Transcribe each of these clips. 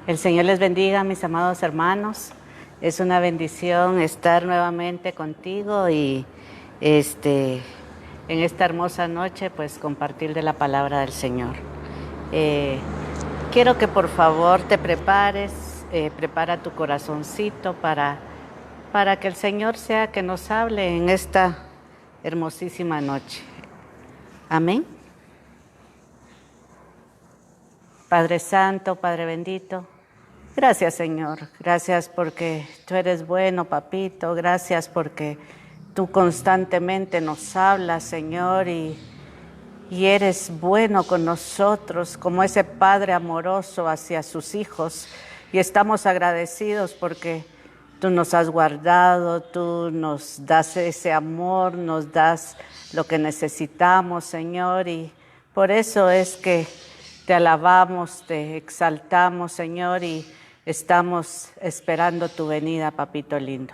El Señor les bendiga, mis amados hermanos. Es una bendición estar nuevamente contigo y en esta hermosa noche pues compartir de la palabra del Señor. Quiero que por favor te prepares, prepara tu corazoncito para que el Señor sea que nos hable en esta hermosísima noche. Amén. Padre Santo, Padre bendito, gracias Señor, gracias porque tú eres bueno, papito, gracias porque tú constantemente nos hablas, Señor, y eres bueno con nosotros, como ese Padre amoroso hacia sus hijos, y estamos agradecidos porque tú nos has guardado, tú nos das ese amor, nos das lo que necesitamos, Señor, y por eso es que te alabamos, te exaltamos, Señor, y estamos esperando tu venida, papito lindo.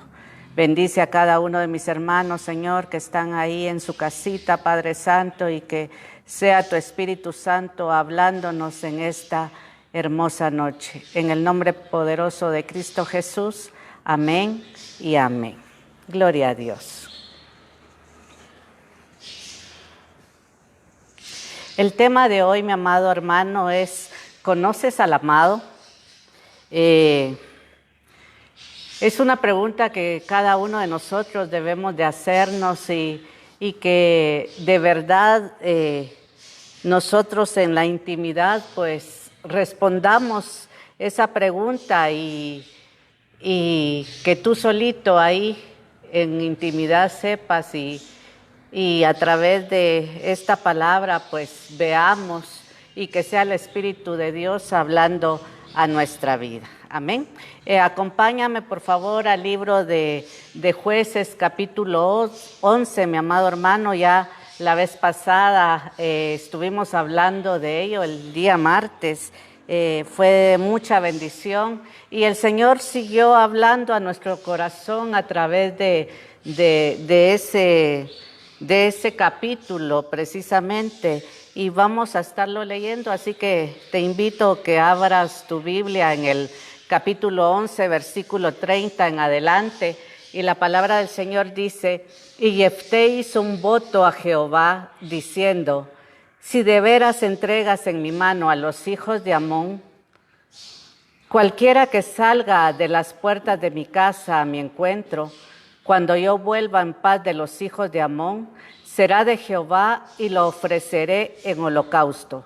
Bendice a cada uno de mis hermanos, Señor, que están ahí en su casita, Padre Santo, y que sea tu Espíritu Santo hablándonos en esta hermosa noche. En el nombre poderoso de Cristo Jesús, amén y amén. Gloria a Dios. El tema de hoy, mi amado hermano, es ¿conoces al amado? Es una pregunta que cada uno de nosotros debemos de hacernos y que de verdad nosotros en la intimidad pues respondamos esa pregunta y que tú solito ahí en intimidad sepas y a través de esta palabra pues veamos y que sea el Espíritu de Dios hablando a nuestra vida. Amén. Acompáñame por favor al libro de Jueces capítulo 11, mi amado hermano. Ya la vez pasada estuvimos hablando de ello el día martes. Fue de mucha bendición y el Señor siguió hablando a nuestro corazón a través de ese capítulo precisamente, y vamos a estarlo leyendo, así que te invito a que abras tu Biblia en el capítulo 11, versículo 30 en adelante, y la palabra del Señor dice: y Jefté hizo un voto a Jehová, diciendo: si de veras entregas en mi mano a los hijos de Amón, cualquiera que salga de las puertas de mi casa a mi encuentro, cuando yo vuelva en paz de los hijos de Amón, será de Jehová y lo ofreceré en holocausto.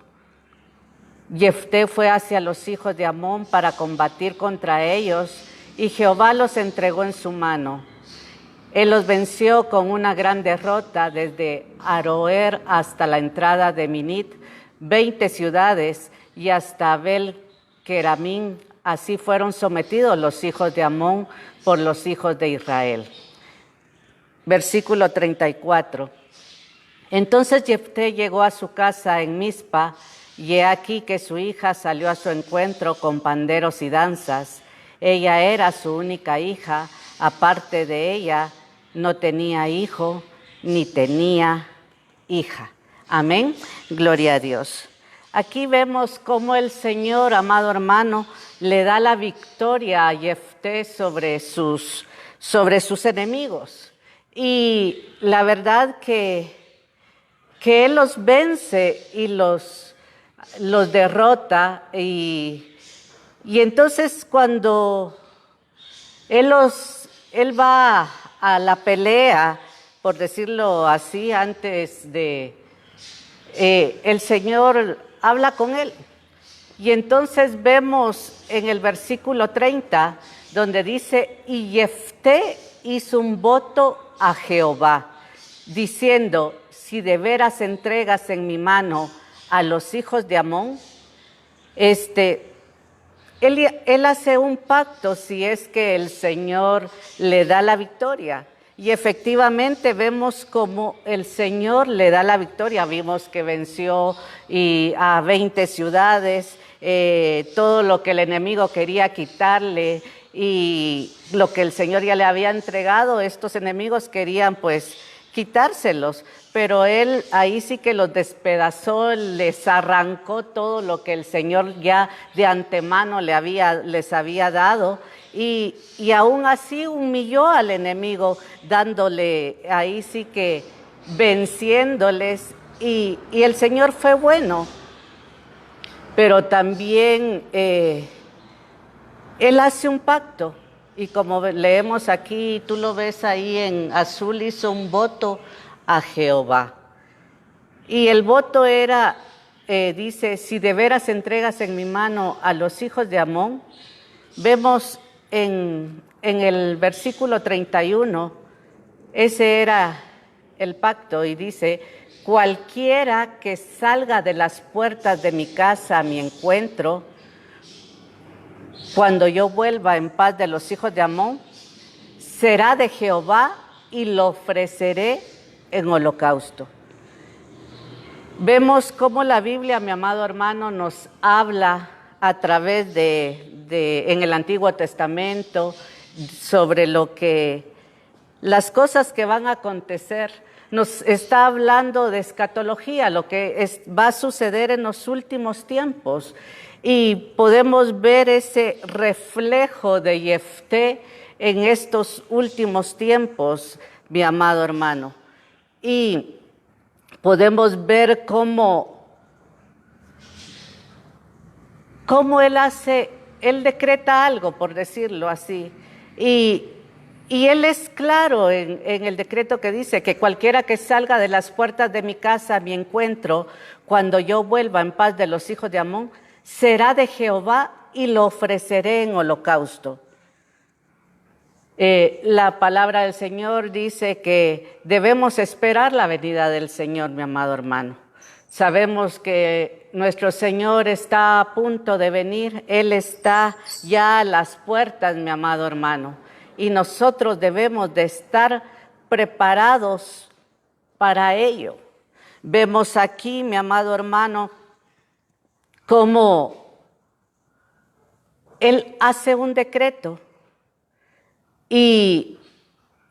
Jefté fue hacia los hijos de Amón para combatir contra ellos, y Jehová los entregó en su mano. Él los venció con una gran derrota desde Aroer hasta la entrada de Minit, 20 ciudades, y hasta Abel-Keramín. Así fueron sometidos los hijos de Amón por los hijos de Israel. Versículo 34. Entonces Jefté llegó a su casa en Mizpa, y he aquí que su hija salió a su encuentro con panderos y danzas. Ella era su única hija, aparte de ella no tenía hijo ni tenía hija. Amén. Gloria a Dios. Aquí vemos cómo el Señor, amado hermano, le da la victoria a Jefté sobre sus enemigos. Y la verdad que Él los vence y los derrota. Y entonces cuando Él va a la pelea, por decirlo así, antes de el Señor habla con él. Y entonces vemos en el versículo 30, donde dice: y Jefté hizo un voto a Jehová, diciendo: si de veras entregas en mi mano a los hijos de Amón, él hace un pacto si es que el Señor le da la victoria. Y efectivamente vemos como el Señor le da la victoria. Vimos que venció a 20 ciudades, todo lo que el enemigo quería quitarle y lo que el Señor ya le había entregado, estos enemigos querían pues quitárselos. pero él ahí sí que los despedazó, les arrancó todo lo que el Señor ya de antemano les había dado, y aún así humilló al enemigo, dándole ahí sí que venciéndoles, y el Señor fue bueno. Pero también Él hace un pacto, y como leemos aquí, tú lo ves ahí en azul, hizo un voto a Jehová. Y el voto era, dice, si de veras entregas en mi mano a los hijos de Amón. Vemos en el versículo 31, ese era el pacto, y dice, cualquiera que salga de las puertas de mi casa a mi encuentro, cuando yo vuelva en paz de los hijos de Amón, será de Jehová y lo ofreceré en holocausto. Vemos cómo la Biblia, mi amado hermano, nos habla a través en el Antiguo Testamento sobre las cosas que van a acontecer. Nos está hablando de escatología, lo que va a suceder en los últimos tiempos. Y podemos ver ese reflejo de Jefté en estos últimos tiempos, mi amado hermano. Y podemos ver cómo él decreta algo, por decirlo así. Y él es claro en el decreto que dice que cualquiera que salga de las puertas de mi casa a mi encuentro, cuando yo vuelva en paz de los hijos de Amón, será de Jehová y lo ofreceré en holocausto. La palabra del Señor dice que debemos esperar la venida del Señor, mi amado hermano. Sabemos que nuestro Señor está a punto de venir, Él está ya a las puertas, mi amado hermano, y nosotros debemos de estar preparados para ello. Vemos aquí, mi amado hermano, cómo Él hace un decreto. Y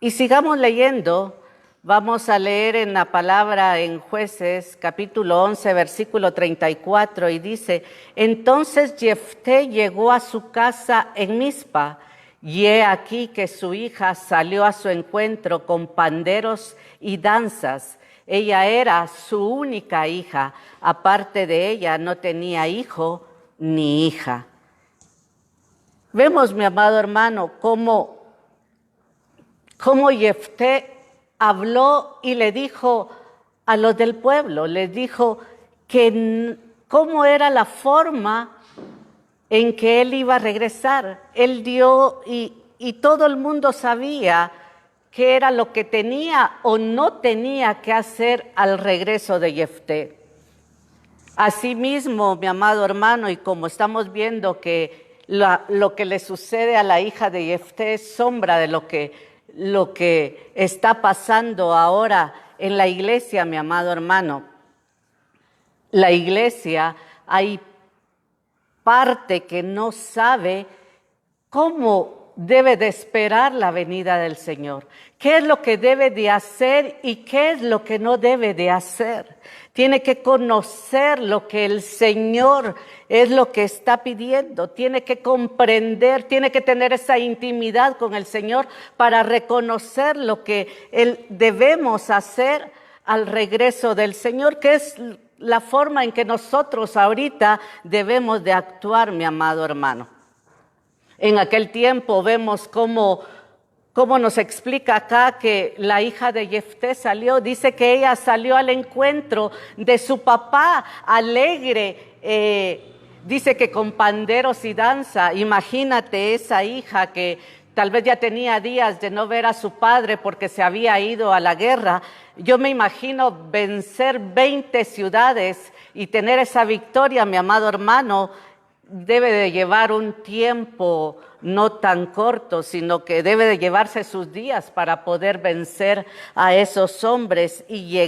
sigamos leyendo. Vamos a leer en la palabra en Jueces, capítulo 11, versículo 34, y dice, entonces Jefté llegó a su casa en Mizpa, y he aquí que su hija salió a su encuentro con panderos y danzas. Ella era su única hija, aparte de ella no tenía hijo ni hija. Vemos, mi amado hermano, cómo Jefté habló y le dijo a los del pueblo, les dijo que cómo era la forma en que él iba a regresar. Él dio y todo el mundo sabía qué era lo que tenía o no tenía que hacer al regreso de Jefté. Asimismo, mi amado hermano, y como estamos viendo que lo que le sucede a la hija de Jefté es sombra de lo que está pasando ahora en la iglesia, mi amado hermano. La iglesia, hay parte que no sabe cómo debe de esperar la venida del Señor. ¿Qué es lo que debe de hacer y qué es lo que no debe de hacer? Tiene que conocer lo que el Señor es lo que está pidiendo. Tiene que comprender, tiene que tener esa intimidad con el Señor para reconocer lo que debemos hacer al regreso del Señor, que es la forma en que nosotros ahorita debemos de actuar, mi amado hermano. En aquel tiempo vemos cómo nos explica acá que la hija de Jefté salió, dice que ella salió al encuentro de su papá alegre, dice que con panderos y danza. Imagínate esa hija que tal vez ya tenía días de no ver a su padre porque se había ido a la guerra. Yo me imagino vencer 20 ciudades y tener esa victoria, mi amado hermano, debe de llevar un tiempo no tan corto, sino que debe de llevarse sus días para poder vencer a esos hombres y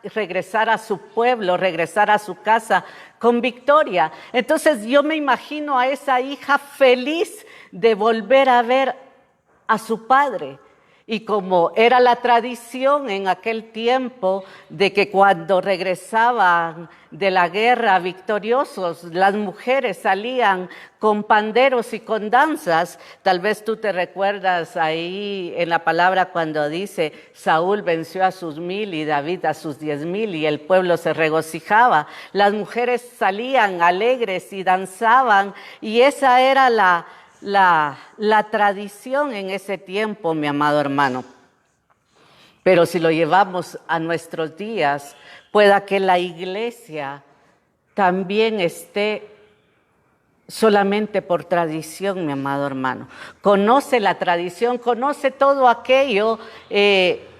regresar a su pueblo, regresar a su casa con victoria. Entonces yo me imagino a esa hija feliz de volver a ver a su padre. Y como era la tradición en aquel tiempo de que cuando regresaban de la guerra victoriosos, las mujeres salían con panderos y con danzas. Tal vez tú te recuerdas ahí en la palabra cuando dice, Saúl venció a sus 1000 y David a sus 10,000 y el pueblo se regocijaba. Las mujeres salían alegres y danzaban y esa era la tradición en ese tiempo, mi amado hermano. Pero si lo llevamos a nuestros días, pueda que la iglesia también esté solamente por tradición, mi amado hermano. Conoce la tradición, conoce todo aquello que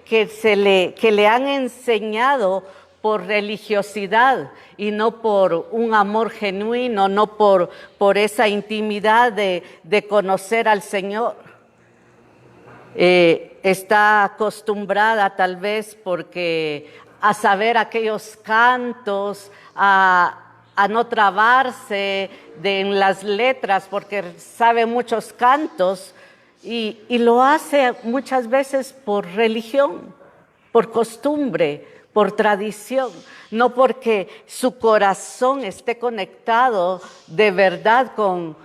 le han enseñado por religiosidad y no por un amor genuino, no por esa intimidad de conocer al Señor. Está acostumbrada tal vez porque a saber aquellos cantos, a no trabarse en las letras porque sabe muchos cantos y lo hace muchas veces por religión, por costumbre, por tradición, no porque su corazón esté conectado de verdad con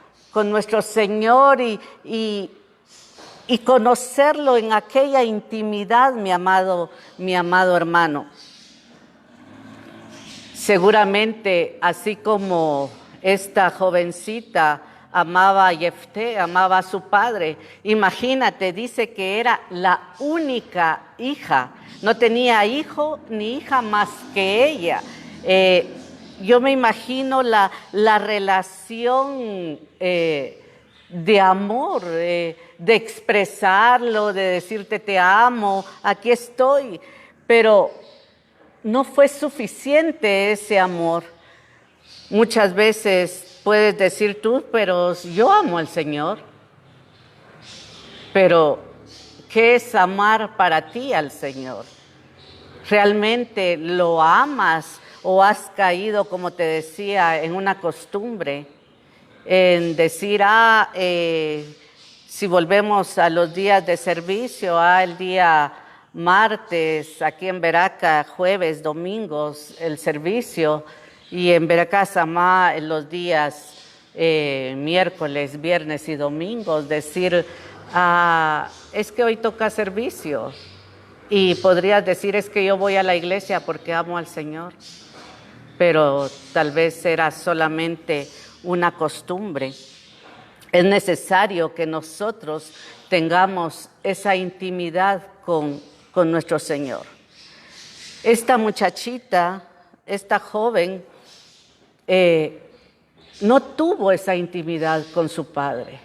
nuestro Señor y conocerlo en aquella intimidad, mi amado hermano. Seguramente, así como esta jovencita amaba a Jefté, amaba a su padre, imagínate, dice que era la única hija, no tenía hijo ni hija más que ella. Yo me imagino la relación de amor, de expresarlo, de decirte te amo, aquí estoy, pero no fue suficiente ese amor. Muchas veces puedes decir tú, pero yo amo al Señor. Pero, ¿qué es amar para ti al Señor? ¿Realmente lo amas o has caído, como te decía, en una costumbre? En decir, si volvemos a los días de servicio, el día martes, aquí en Veraca, jueves, domingos, el servicio, y en Veraca Samá en los días miércoles, viernes y domingos, decir, es que hoy toca servicio, y podrías decir, es que yo voy a la iglesia porque amo al Señor, pero tal vez era solamente una costumbre. Es necesario que nosotros tengamos esa intimidad con nuestro Señor. Esta muchachita, esta joven, no tuvo esa intimidad con su padre.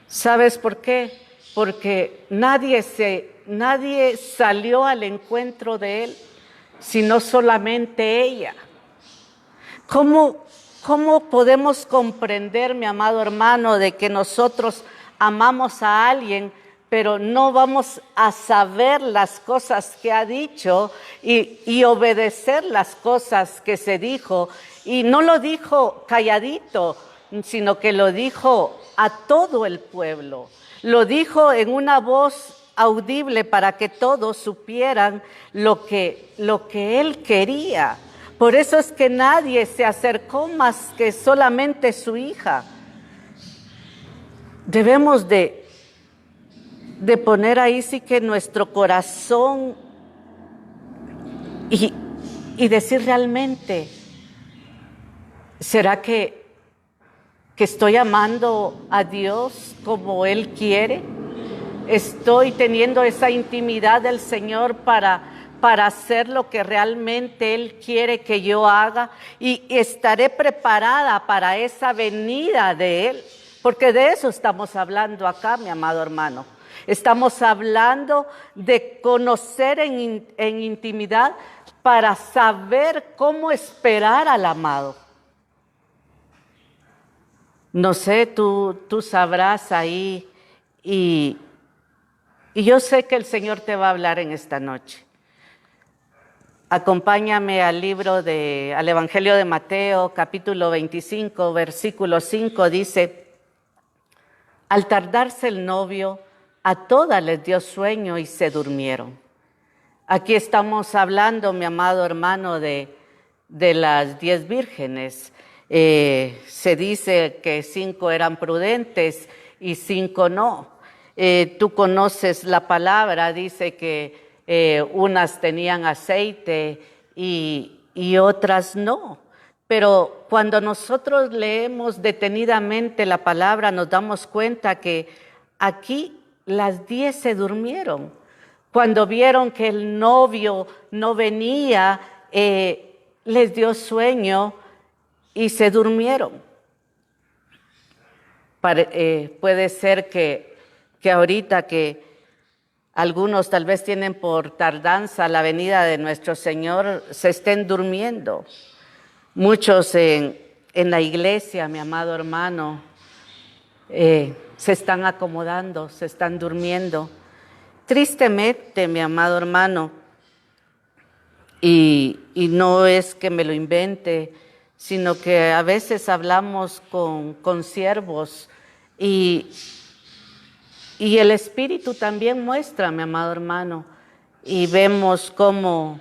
¿Sabes por qué? Porque nadie salió al encuentro de él, sino solamente ella. ¿Cómo podemos comprender, mi amado hermano, de que nosotros amamos a alguien, pero no vamos a saber las cosas que ha dicho y obedecer las cosas que se dijo? Y no lo dijo calladito, sino que lo dijo a todo el pueblo. Lo dijo en una voz audible para que todos supieran lo que él quería. Por eso es que nadie se acercó más que solamente su hija. Debemos de poner ahí sí que nuestro corazón y decir realmente, ¿será que estoy amando a Dios como Él quiere? ¿Estoy teniendo esa intimidad del Señor para hacer lo que realmente Él quiere que yo haga? Y estaré preparada para esa venida de Él, porque de eso estamos hablando acá, mi amado hermano. Estamos hablando de conocer en intimidad para saber cómo esperar al amado. No sé, tú sabrás ahí y yo sé que el Señor te va a hablar en esta noche. Acompáñame al Evangelio de Mateo, capítulo 25, versículo 5, dice: al tardarse el novio, a todas les dio sueño y se durmieron. Aquí estamos hablando, mi amado hermano, de las 10 vírgenes. Se dice que 5 eran prudentes y 5 no. Tú conoces la palabra, dice que unas tenían aceite y otras no. Pero cuando nosotros leemos detenidamente la palabra, nos damos cuenta que aquí las 10 se durmieron. Cuando vieron que el novio no venía, les dio sueño y se durmieron. Puede ser que ahorita que algunos tal vez tienen por tardanza la venida de nuestro Señor, se estén durmiendo. Muchos en la iglesia, mi amado hermano, se están acomodando, se están durmiendo. Tristemente, mi amado hermano, y no es que me lo invente, sino que a veces hablamos con siervos y el Espíritu también muestra, mi amado hermano, y vemos cómo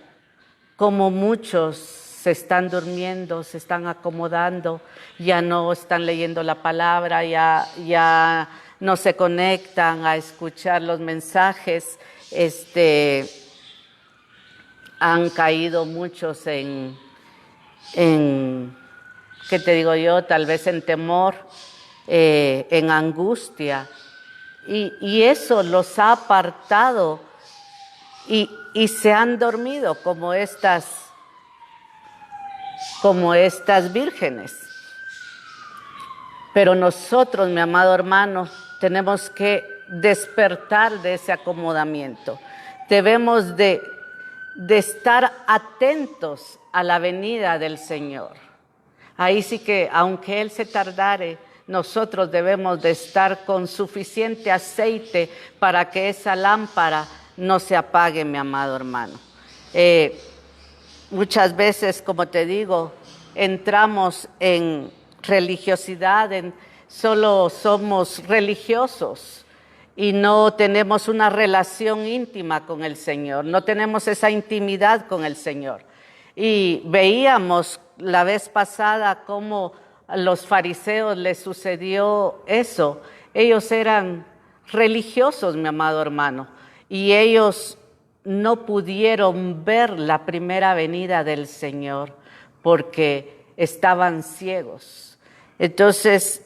muchos se están durmiendo, se están acomodando, ya no están leyendo la palabra, ya no se conectan a escuchar los mensajes. Han caído muchos en ¿qué te digo yo? Tal vez en temor, en angustia. Y eso los ha apartado y se han dormido como estas vírgenes. Pero nosotros, mi amado hermano, tenemos que despertar de ese acomodamiento. Debemos de estar atentos a la venida del Señor. Ahí sí que, aunque Él se tardare, nosotros debemos de estar con suficiente aceite para que esa lámpara no se apague, mi amado hermano. Muchas veces, como te digo, entramos en religiosidad, solo somos religiosos y no tenemos una relación íntima con el Señor, no tenemos esa intimidad con el Señor. Y veíamos la vez pasada cómo a los fariseos les sucedió eso. Ellos eran religiosos, mi amado hermano, y ellos no pudieron ver la primera venida del Señor porque estaban ciegos. Entonces,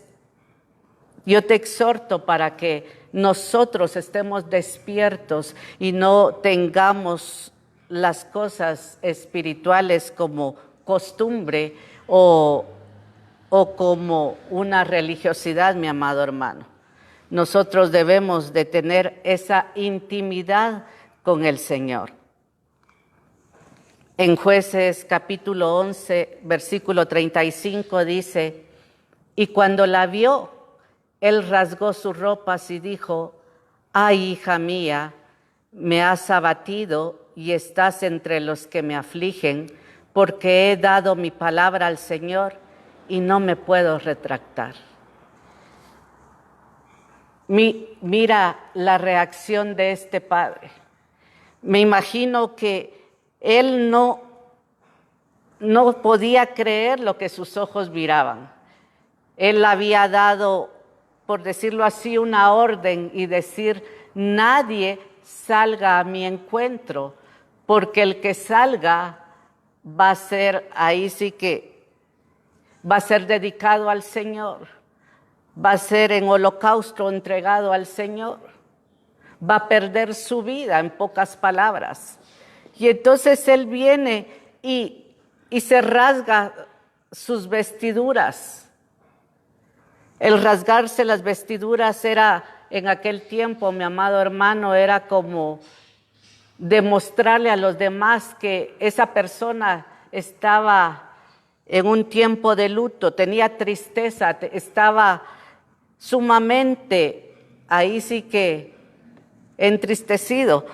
yo te exhorto para que nosotros estemos despiertos y no tengamos las cosas espirituales como costumbre o como una religiosidad, mi amado hermano. Nosotros debemos de tener esa intimidad con el Señor. En Jueces capítulo 11, versículo 35 dice: y cuando la vio, él rasgó sus ropas y dijo: ay, hija mía, me has abatido y estás entre los que me afligen, porque he dado mi palabra al Señor y no me puedo retractar. Mira la reacción de este padre. Me imagino que él no podía creer lo que sus ojos miraban. Él había dado, por decirlo así, una orden y decir: nadie salga a mi encuentro, porque el que salga va a ser, ahí sí que va a ser dedicado al Señor, va a ser en holocausto entregado al Señor, va a perder su vida, en pocas palabras. Y entonces él viene y se rasga sus vestiduras. El rasgarse las vestiduras era, en aquel tiempo, mi amado hermano, era como demostrarle a los demás que esa persona estaba en un tiempo de luto, tenía tristeza, estaba sumamente, ahí sí que entristecido.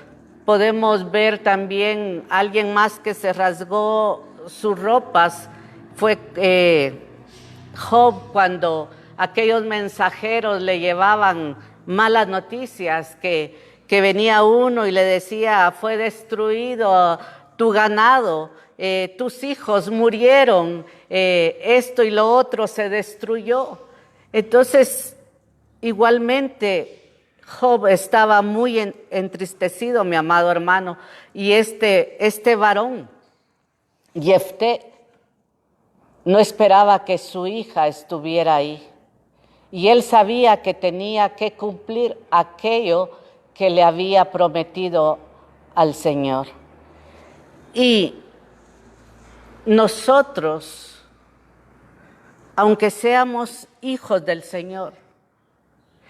Podemos ver también a alguien más que se rasgó sus ropas, fue Job, cuando aquellos mensajeros le llevaban malas noticias, que venía uno y le decía, fue destruido tu ganado, tus hijos murieron, esto y lo otro se destruyó. Entonces, igualmente, Job estaba muy entristecido, mi amado hermano, y este varón, Jefté, no esperaba que su hija estuviera ahí. Y él sabía que tenía que cumplir aquello que le había prometido al Señor. Y nosotros, aunque seamos hijos del Señor,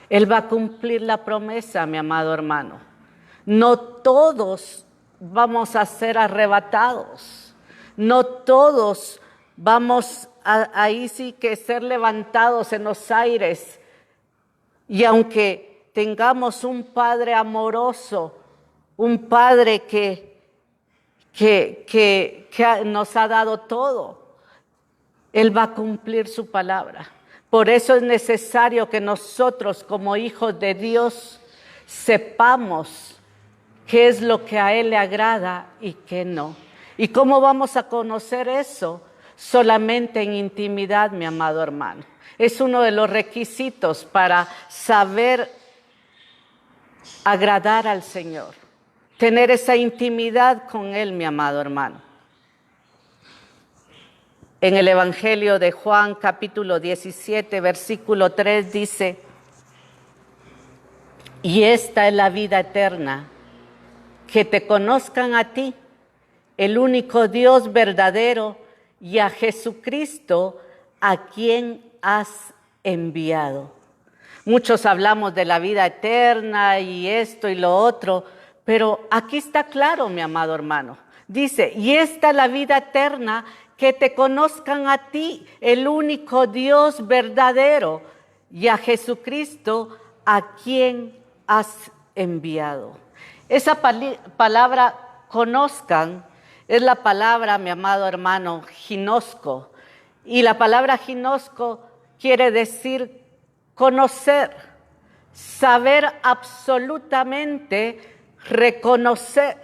Él va a cumplir la promesa, mi amado hermano. No todos vamos a ser arrebatados. No todos vamos ahí sí que ser levantados en los aires. Y aunque tengamos un Padre amoroso, un Padre que nos ha dado todo, Él va a cumplir su palabra. Por eso es necesario que nosotros como hijos de Dios sepamos qué es lo que a Él le agrada y qué no. ¿Y cómo vamos a conocer eso? Solamente en intimidad, mi amado hermano. Es uno de los requisitos para saber agradar al Señor. Tener esa intimidad con Él, mi amado hermano. En el Evangelio de Juan, capítulo 17, versículo 3, dice, y esta es la vida eterna, que te conozcan a ti, el único Dios verdadero, y a Jesucristo, a quien has enviado. Muchos hablamos de la vida eterna y esto y lo otro, pero aquí está claro, mi amado hermano. Dice, y esta es la vida eterna, que te conozcan a ti, el único Dios verdadero, y a Jesucristo, a quien has enviado. Esa palabra conozcan es la palabra, mi amado hermano, ginosco. Y la palabra ginosco quiere decir conocer, saber absolutamente, reconocer,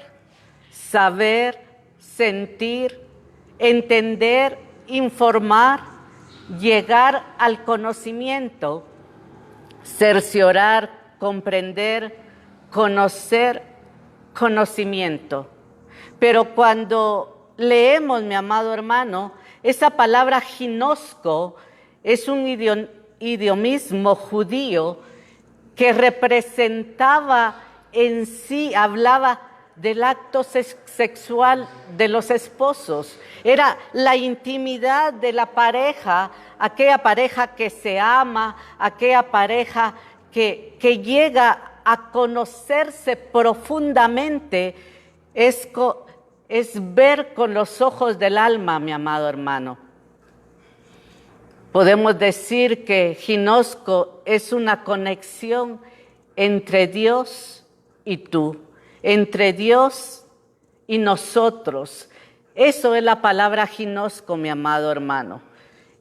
saber, sentir, entender, informar, llegar al conocimiento, cerciorar, comprender, conocer, conocimiento. Pero cuando leemos, mi amado hermano, esa palabra ginosco es un idiomismo judío que representaba en sí, hablaba del acto sexual de los esposos. Era la intimidad de la pareja, aquella pareja que se ama, aquella pareja que llega a conocerse profundamente, es ver con los ojos del alma, mi amado hermano. Podemos decir que ginosco es una conexión entre Dios y tú, entre Dios y nosotros. Eso es la palabra ginosco, mi amado hermano.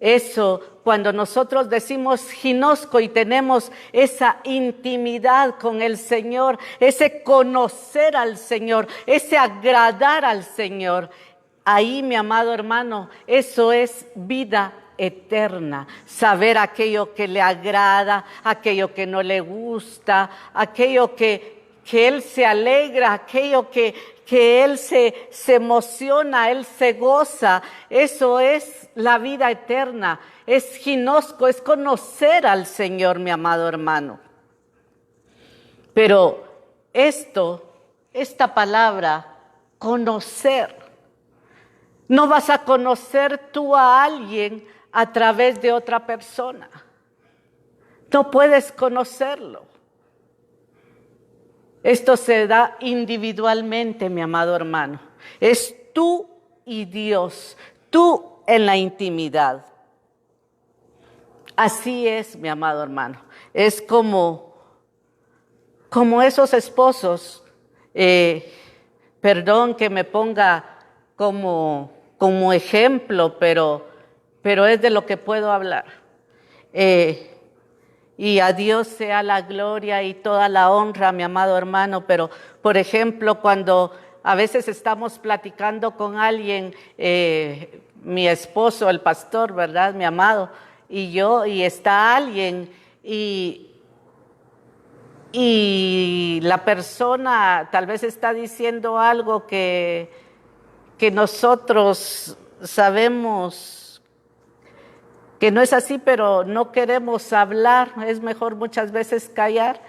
Eso, cuando nosotros decimos ginosco y tenemos esa intimidad con el Señor, ese conocer al Señor, ese agradar al Señor, ahí, mi amado hermano, eso es vida eterna. Saber aquello que le agrada, aquello que no le gusta, aquello que Él se alegra, aquello que Él se emociona, Él se goza. Eso es la vida eterna, es ginosco, es conocer al Señor, mi amado hermano. Pero esta palabra, conocer, no vas a conocer tú a alguien a través de otra persona. No puedes conocerlo. Esto se da individualmente, mi amado hermano. Es tú y Dios, tú en la intimidad. Así es, mi amado hermano. Es como esos esposos, perdón que me ponga como ejemplo, pero es de lo que puedo hablar. y a Dios sea la gloria y toda la honra, mi amado hermano. Pero, por ejemplo, cuando a veces estamos platicando con alguien, mi esposo, el pastor, ¿verdad? Mi amado, y yo, y está alguien, y la persona tal vez está diciendo algo que nosotros sabemos que no es así, pero no queremos hablar, es mejor muchas veces callar.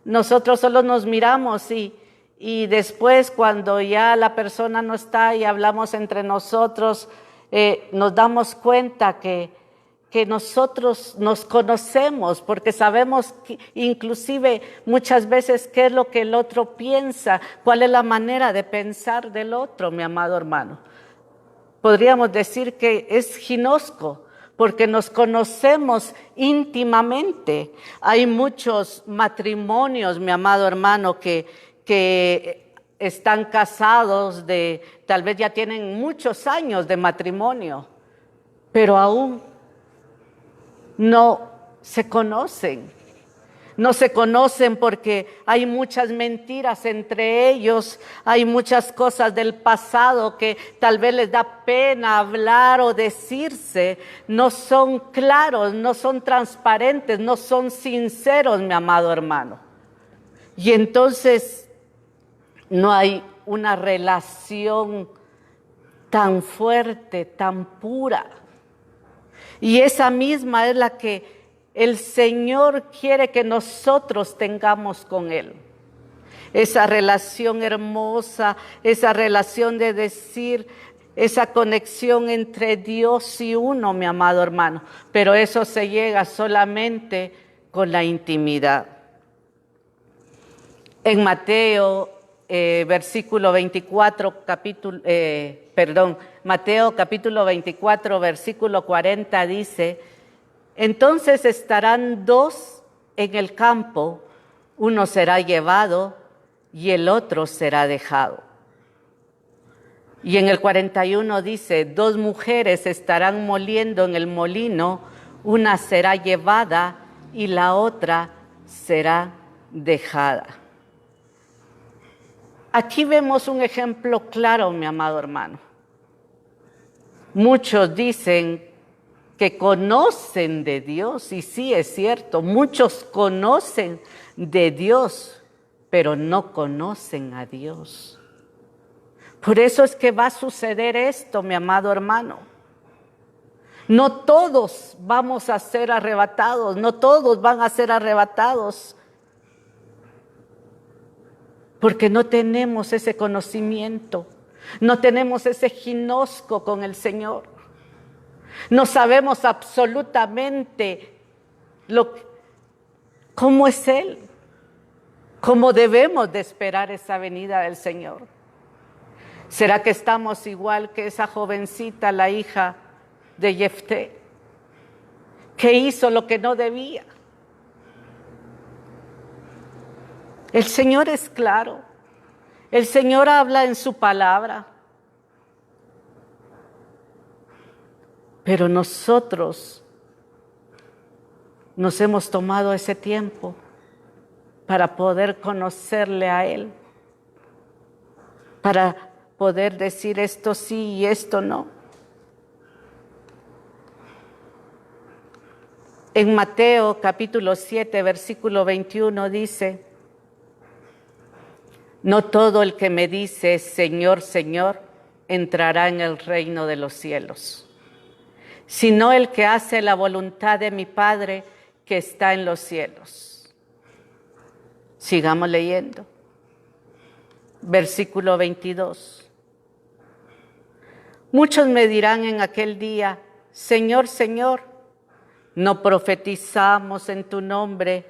Nosotros solo nos miramos y después cuando ya la persona no está y hablamos entre nosotros, nos damos cuenta que nosotros nos conocemos, porque sabemos que, inclusive muchas veces qué es lo que el otro piensa, cuál es la manera de pensar del otro, mi amado hermano. Podríamos decir que es ginosco, porque nos conocemos íntimamente. Hay muchos matrimonios, mi amado hermano, que están casados, tal vez ya tienen muchos años de matrimonio, pero aún no se conocen. No se conocen porque hay muchas mentiras entre ellos, hay muchas cosas del pasado que tal vez les da pena hablar o decirse. No son claros, no son transparentes, no son sinceros, mi amado hermano. Y entonces no hay una relación tan fuerte, tan pura. Y esa misma es la que el Señor quiere que nosotros tengamos con Él. Esa relación hermosa, esa relación de decir, esa conexión entre Dios y uno, mi amado hermano. Pero eso se llega solamente con la intimidad. En Mateo, versículo 24, Mateo capítulo 24, versículo 40 dice: entonces estarán dos en el campo, uno será llevado y el otro será dejado. Y en el 41 dice: dos mujeres estarán moliendo en el molino, una será llevada y la otra será dejada. Aquí vemos un ejemplo claro, mi amado hermano. Muchos dicen que conocen de Dios, y sí es cierto, muchos conocen de Dios, pero no conocen a Dios. Por eso es que va a suceder esto, mi amado hermano. No todos vamos a ser arrebatados, no todos van a ser arrebatados, porque no tenemos ese conocimiento, no tenemos ese ginosco con el Señor. No sabemos absolutamente cómo es Él, cómo debemos de esperar esa venida del Señor. ¿Será que estamos igual que esa jovencita, la hija de Jefté, que hizo lo que no debía? El Señor es claro, el Señor habla en su palabra, pero nosotros nos hemos tomado ese tiempo para poder conocerle a Él, para poder decir esto sí y esto no. En Mateo capítulo 7, versículo 21 dice: no todo el que me dice Señor, Señor, entrará en el reino de los cielos, sino el que hace la voluntad de mi Padre que está en los cielos. Sigamos leyendo. Versículo 22. Muchos me dirán en aquel día: Señor, Señor, ¿no profetizamos en tu nombre,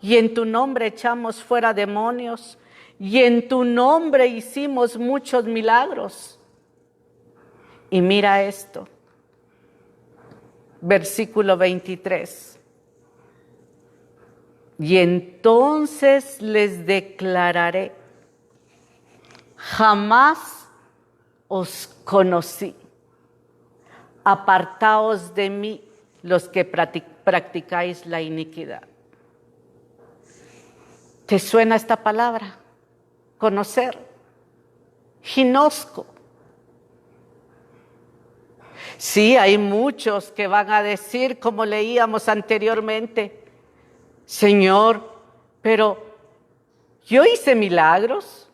y en tu nombre echamos fuera demonios, y en tu nombre hicimos muchos milagros? Y mira esto. Versículo 23. Y entonces les declararé: jamás os conocí. Apartaos de mí los que practicáis la iniquidad. ¿Te suena esta palabra? Conocer. Ginosco. Sí, hay muchos que van a decir, como leíamos anteriormente, Señor, pero yo hice milagros.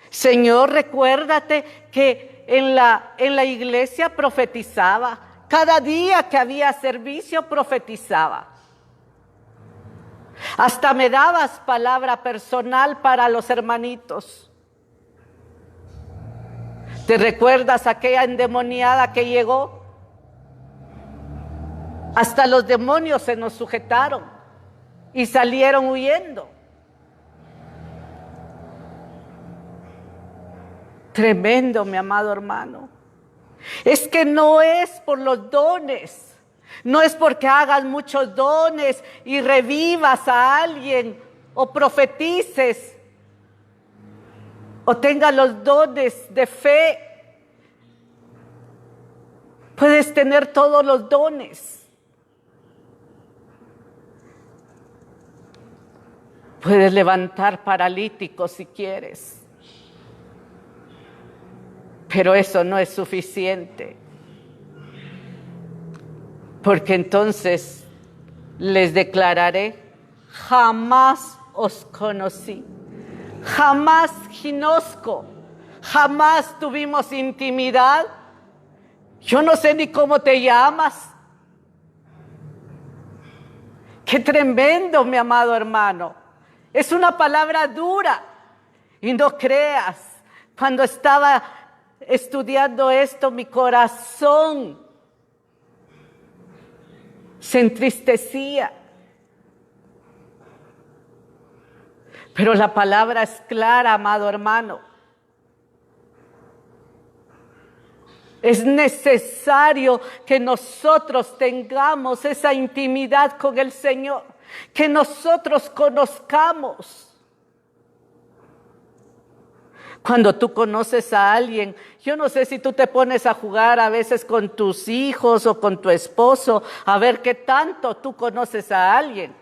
Señor, recuérdate que en la iglesia profetizaba. Cada día que había servicio profetizaba. Hasta me dabas palabra personal para los hermanitos. ¿Te recuerdas aquella endemoniada que llegó? Hasta los demonios se nos sujetaron y salieron huyendo. Tremendo, mi amado hermano. Es que no es por los dones, no es porque hagas muchos dones y revivas a alguien o profetices o tengas los dones de fe. Puedes tener todos los dones. Puedes levantar paralíticos si quieres. Pero eso no es suficiente. Porque entonces les declararé, jamás os conocí. Jamás ginosco. Jamás tuvimos intimidad. Yo no sé ni cómo te llamas. Qué tremendo, mi amado hermano. Es una palabra dura. Y no creas, cuando estaba estudiando esto, mi corazón se entristecía. Pero la palabra es clara, amado hermano. Es necesario que nosotros tengamos esa intimidad con el Señor, que nosotros conozcamos. Cuando tú conoces a alguien, yo no sé si tú te pones a jugar a veces con tus hijos o con tu esposo, a ver qué tanto tú conoces a alguien.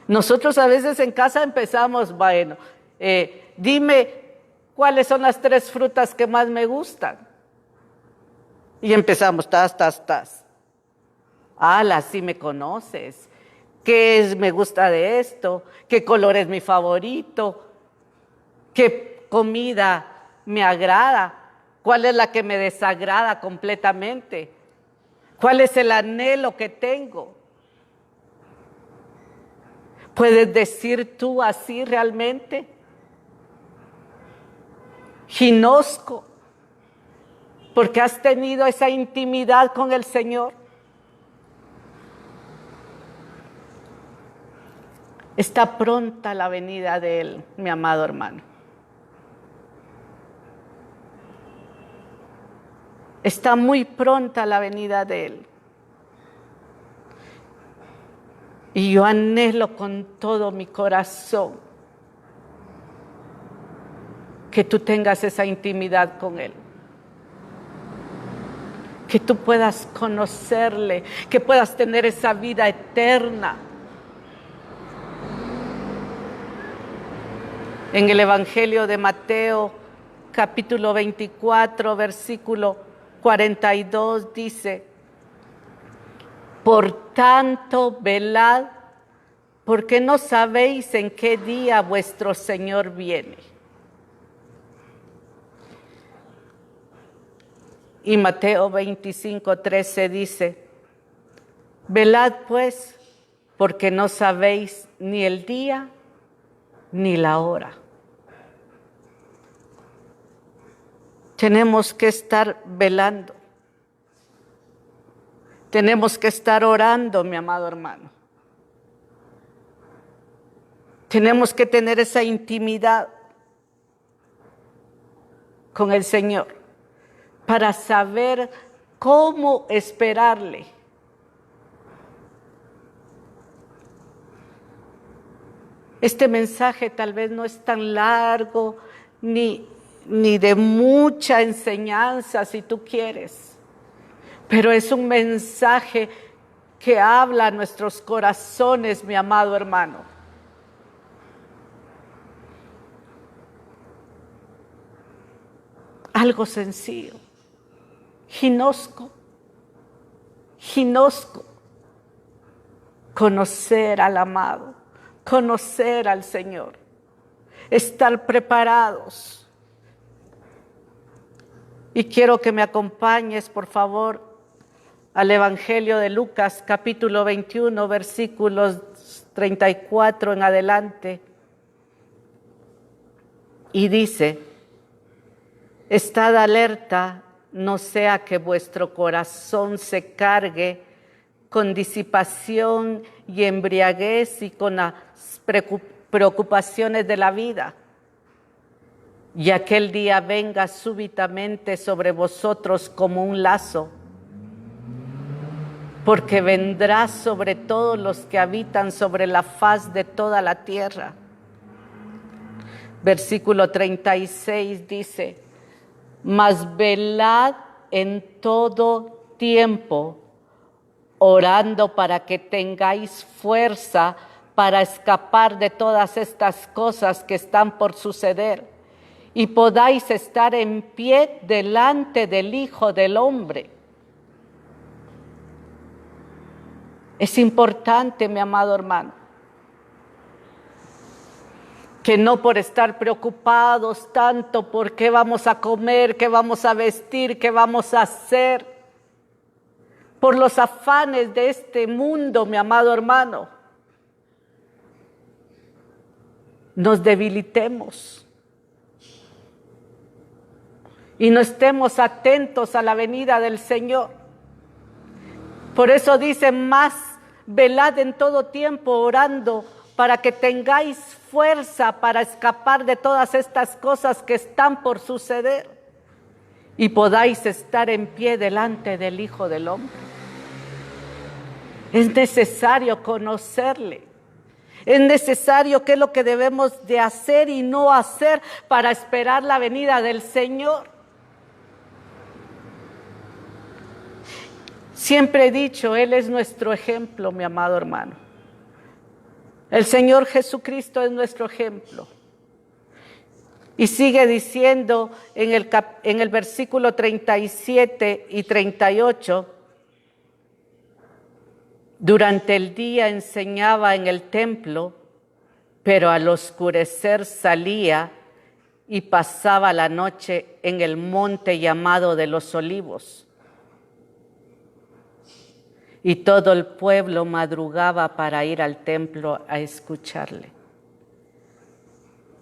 Nosotros a veces en casa empezamos, bueno, dime cuáles son las 3 frutas que más me gustan. Y empezamos, tas. Ala, sí me conoces. ¿Qué me gusta de esto? ¿Qué color es mi favorito? ¿Qué comida me agrada? ¿Cuál es la que me desagrada completamente? ¿Cuál es el anhelo que tengo? ¿Puedes decir tú así realmente? Ginosco, porque has tenido esa intimidad con el Señor. Está pronta la venida de Él, mi amado hermano. Está muy pronta la venida de Él. Y yo anhelo con todo mi corazón que tú tengas esa intimidad con Él. Que tú puedas conocerle, que puedas tener esa vida eterna. En el Evangelio de Mateo, capítulo 24, versículo 42, dice: por tanto, velad, porque no sabéis en qué día vuestro Señor viene. Y Mateo 25, 13 dice: velad pues, porque no sabéis ni el día ni la hora. Tenemos que estar velando. Tenemos que estar orando, mi amado hermano. Tenemos que tener esa intimidad con el Señor para saber cómo esperarle. Este mensaje tal vez no es tan largo ni de mucha enseñanza, si tú quieres, pero es un mensaje que habla a nuestros corazones, mi amado hermano. Algo sencillo. Ginosco. Ginosco. Conocer al amado, conocer al Señor, estar preparados. Y quiero que me acompañes, por favor, al Evangelio de Lucas, capítulo 21, versículos 34 en adelante. Y dice: estad alerta, no sea que vuestro corazón se cargue con disipación y embriaguez y con las preocupaciones de la vida. Y aquel día venga súbitamente sobre vosotros como un lazo, porque vendrá sobre todos los que habitan sobre la faz de toda la tierra. Versículo 36 dice: mas velad en todo tiempo, orando para que tengáis fuerza para escapar de todas estas cosas que están por suceder y podáis estar en pie delante del Hijo del Hombre. Es importante, mi amado hermano, que no por estar preocupados tanto por qué vamos a comer, qué vamos a vestir, qué vamos a hacer, por los afanes de este mundo, mi amado hermano, nos debilitemos y no estemos atentos a la venida del Señor. Por eso dice: más velad en todo tiempo orando para que tengáis fuerza para escapar de todas estas cosas que están por suceder y podáis estar en pie delante del Hijo del Hombre. Es necesario conocerle. Es necesario qué es lo que debemos de hacer y no hacer para esperar la venida del Señor. Siempre he dicho, Él es nuestro ejemplo, mi amado hermano. El Señor Jesucristo es nuestro ejemplo. Y sigue diciendo en el versículo 37 y 38, durante el día enseñaba en el templo, pero al oscurecer salía y pasaba la noche en el monte llamado de los Olivos. Y todo el pueblo madrugaba para ir al templo a escucharle.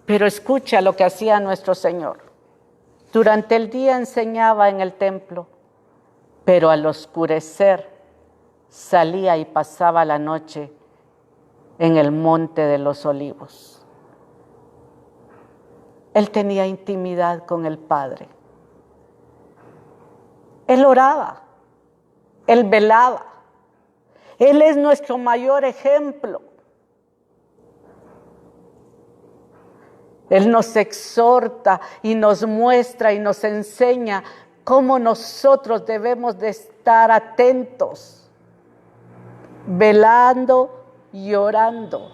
Pero escucha lo que hacía nuestro Señor. Durante el día enseñaba en el templo, pero al oscurecer salía y pasaba la noche en el monte de los Olivos. Él tenía intimidad con el Padre. Él oraba, él velaba. Él es nuestro mayor ejemplo. Él nos exhorta y nos muestra y nos enseña cómo nosotros debemos de estar atentos, velando y orando.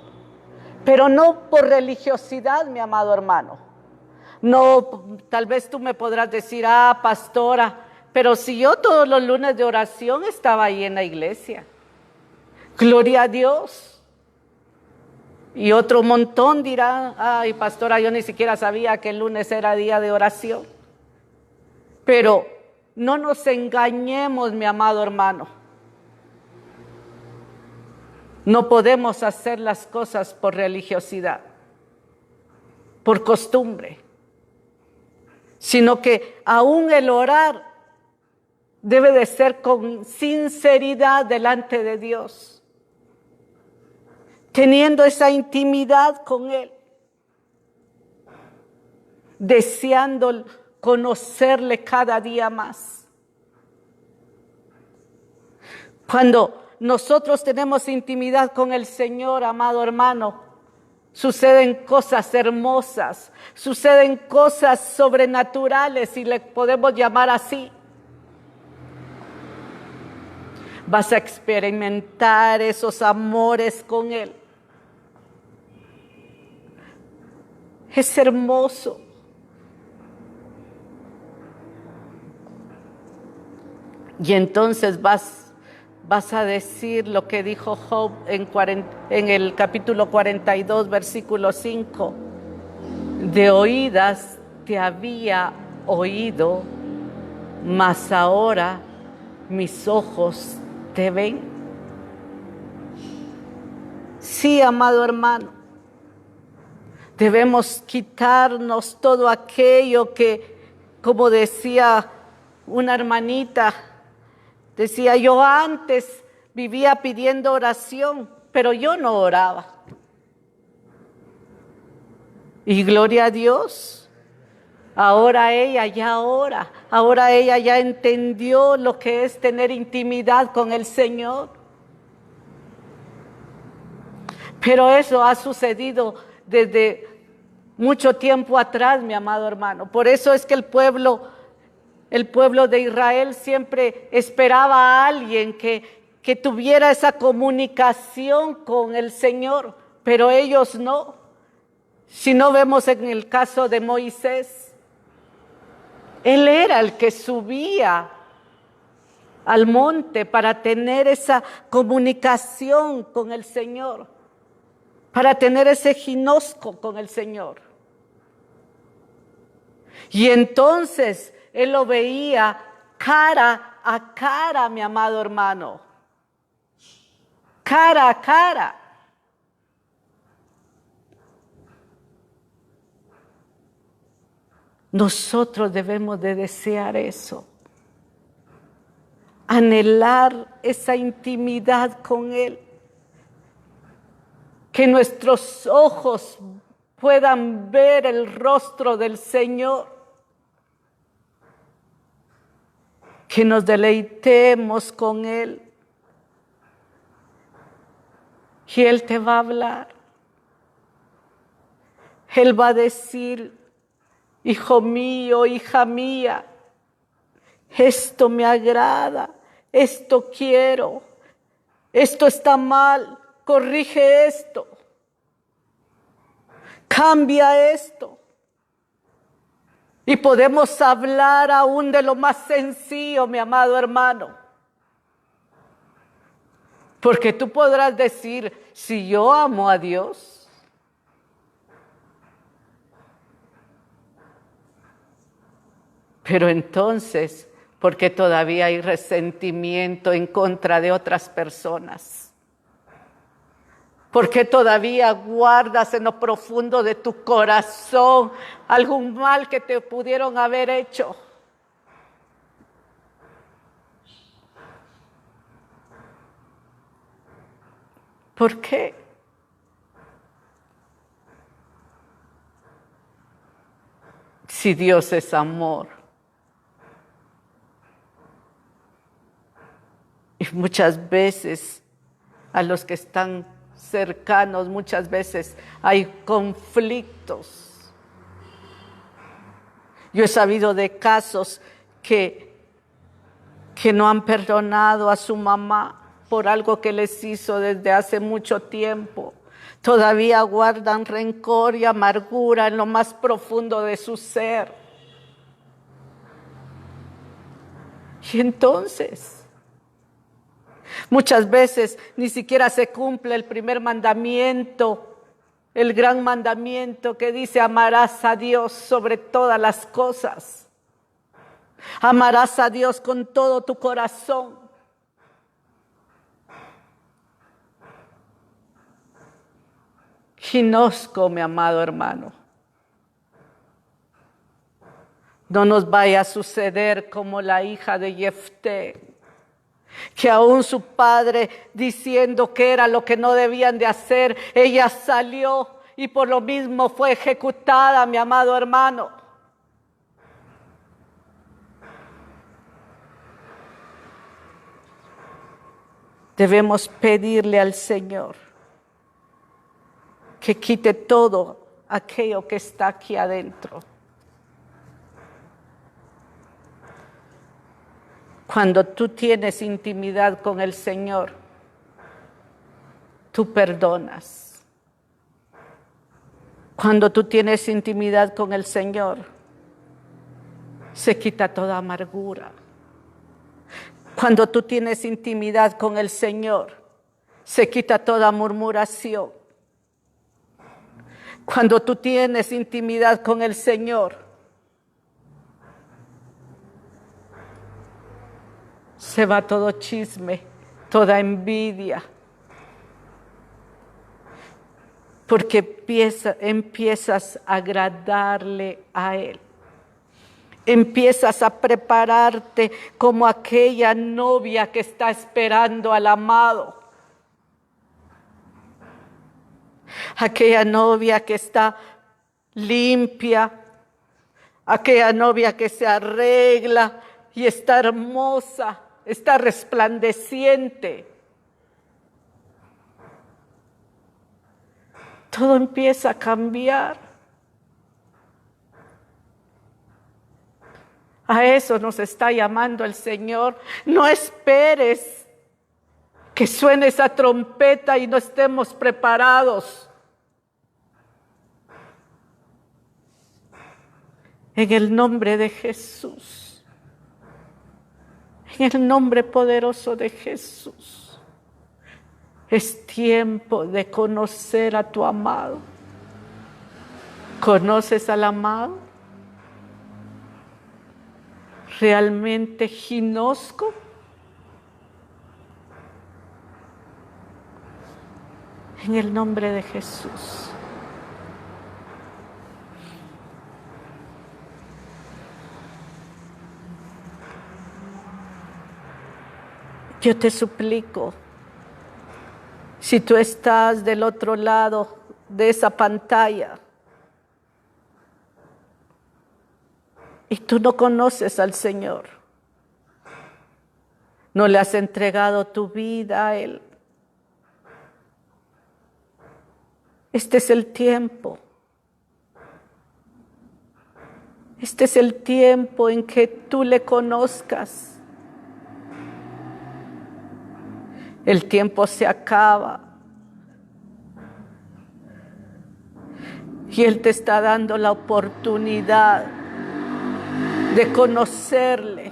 Pero no por religiosidad, mi amado hermano. No, tal vez tú me podrás decir: pastora, pero si yo todos los lunes de oración estaba ahí en la iglesia. Gloria a Dios. Y otro montón dirá: ay, pastora, yo ni siquiera sabía que el lunes era día de oración. Pero no nos engañemos, mi amado hermano. No podemos hacer las cosas por religiosidad, por costumbre, sino que aún el orar debe de ser con sinceridad delante de Dios, teniendo esa intimidad con Él, deseando conocerle cada día más. Cuando nosotros tenemos intimidad con el Señor, amado hermano, suceden cosas hermosas, suceden cosas sobrenaturales, si le podemos llamar así. Vas a experimentar esos amores con Él. Es hermoso. Y entonces vas a decir lo que dijo Job en el capítulo 42, versículo 5. De oídas te había oído, mas ahora mis ojos te ven. Sí, amado hermano, debemos quitarnos todo aquello que, como decía una hermanita, decía, yo antes vivía pidiendo oración, pero yo no oraba. Y gloria a Dios, ahora ella ya ora, ahora ella ya entendió lo que es tener intimidad con el Señor. Pero eso ha sucedido desde mucho tiempo atrás, mi amado hermano. Por eso es que el pueblo de Israel siempre esperaba a alguien que tuviera esa comunicación con el Señor, pero ellos no. Si no vemos en el caso de Moisés, él era el que subía al monte para tener esa comunicación con el Señor, para tener ese ginosco con el Señor. Y entonces él lo veía cara a cara, mi amado hermano. Cara a cara. Nosotros debemos de desear eso. Anhelar esa intimidad con Él. Que nuestros ojos puedan ver el rostro del Señor. Que nos deleitemos con Él. Y Él te va a hablar. Él va a decir, hijo mío, hija mía, esto me agrada, esto quiero, esto está mal, corrige esto, cambia esto. Y podemos hablar aún de lo más sencillo, mi amado hermano. Porque tú podrás decir, si yo amo a Dios, pero entonces, ¿por qué todavía hay resentimiento en contra de otras personas? ¿Por qué todavía guardas en lo profundo de tu corazón algún mal que te pudieron haber hecho? ¿Por qué? Si Dios es amor. Y muchas veces a los que están cercanos, muchas veces hay conflictos. Yo he sabido de casos que no han perdonado a su mamá por algo que les hizo desde hace mucho tiempo. Todavía guardan rencor y amargura en lo más profundo de su ser. Y entonces, muchas veces ni siquiera se cumple el primer mandamiento, el gran mandamiento que dice amarás a Dios sobre todas las cosas. Amarás a Dios con todo tu corazón. Ginosco, mi amado hermano. No nos vaya a suceder como la hija de Jefté, que aún su padre diciendo que era lo que no debían de hacer, ella salió y por lo mismo fue ejecutada, mi amado hermano. Debemos pedirle al Señor que quite todo aquello que está aquí adentro. Cuando tú tienes intimidad con el Señor, tú perdonas. Cuando tú tienes intimidad con el Señor, se quita toda amargura. Cuando tú tienes intimidad con el Señor, se quita toda murmuración. Cuando tú tienes intimidad con el Señor, se va todo chisme, toda envidia. Porque empiezas a agradarle a Él. Empiezas a prepararte como aquella novia que está esperando al amado. Aquella novia que está limpia, aquella novia que se arregla y está hermosa, está resplandeciente. Todo empieza a cambiar. A eso nos está llamando el Señor. No esperes que suene esa trompeta y no estemos preparados. En el nombre de Jesús, en el nombre poderoso de Jesús, es tiempo de conocer a tu amado. ¿Conoces al amado? ¿Realmente ginosco? En el nombre de Jesús. Yo te suplico, si tú estás del otro lado de esa pantalla y tú no conoces al Señor, no le has entregado tu vida a Él, este es el tiempo. Este es el tiempo en que tú le conozcas. El tiempo se acaba y Él te está dando la oportunidad de conocerle.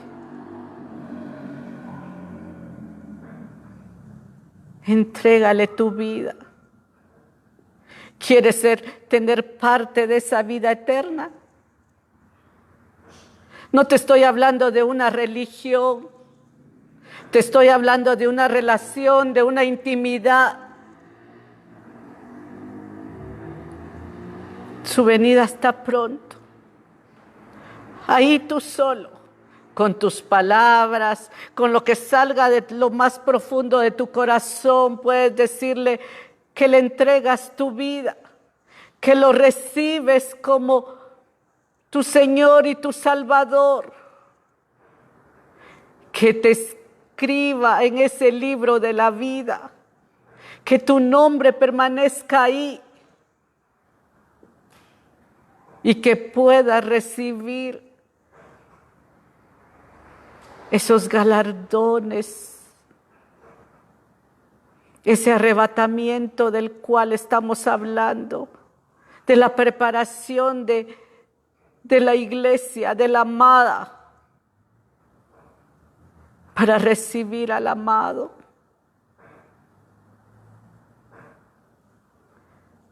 Entrégale tu vida. ¿Quieres tener parte de esa vida eterna? No te estoy hablando de una religión. Te estoy hablando de una relación, de una intimidad. Su venida está pronto. Ahí tú solo, con tus palabras, con lo que salga de lo más profundo de tu corazón, puedes decirle que le entregas tu vida, que lo recibes como tu Señor y tu Salvador, que te escriba en ese libro de la vida, que tu nombre permanezca ahí y que puedas recibir esos galardones, ese arrebatamiento del cual estamos hablando, de la preparación de la iglesia, de la amada, para recibir al amado.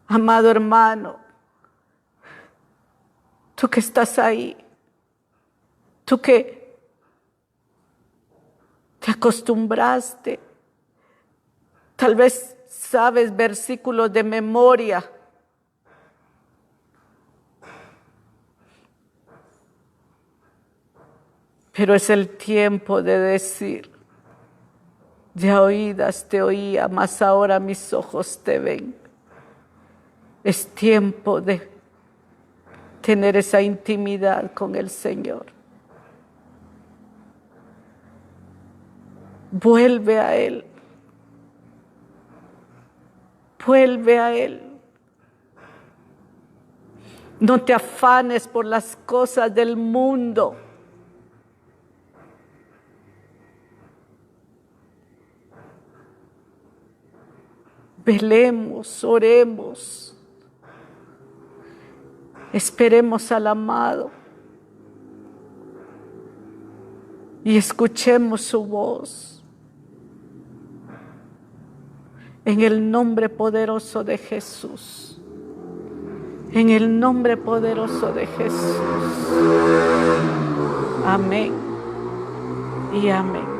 Amado hermano, tú que estás ahí, tú que te acostumbraste, tal vez sabes versículos de memoria, pero es el tiempo de decir: de oídas te oía, mas ahora mis ojos te ven. Es tiempo de tener esa intimidad con el Señor. Vuelve a Él. Vuelve a Él. No te afanes por las cosas del mundo. Velemos, oremos, esperemos al amado. y escuchemos su voz. En el nombre poderoso de Jesús. En el nombre poderoso de Jesús. Amén y amén.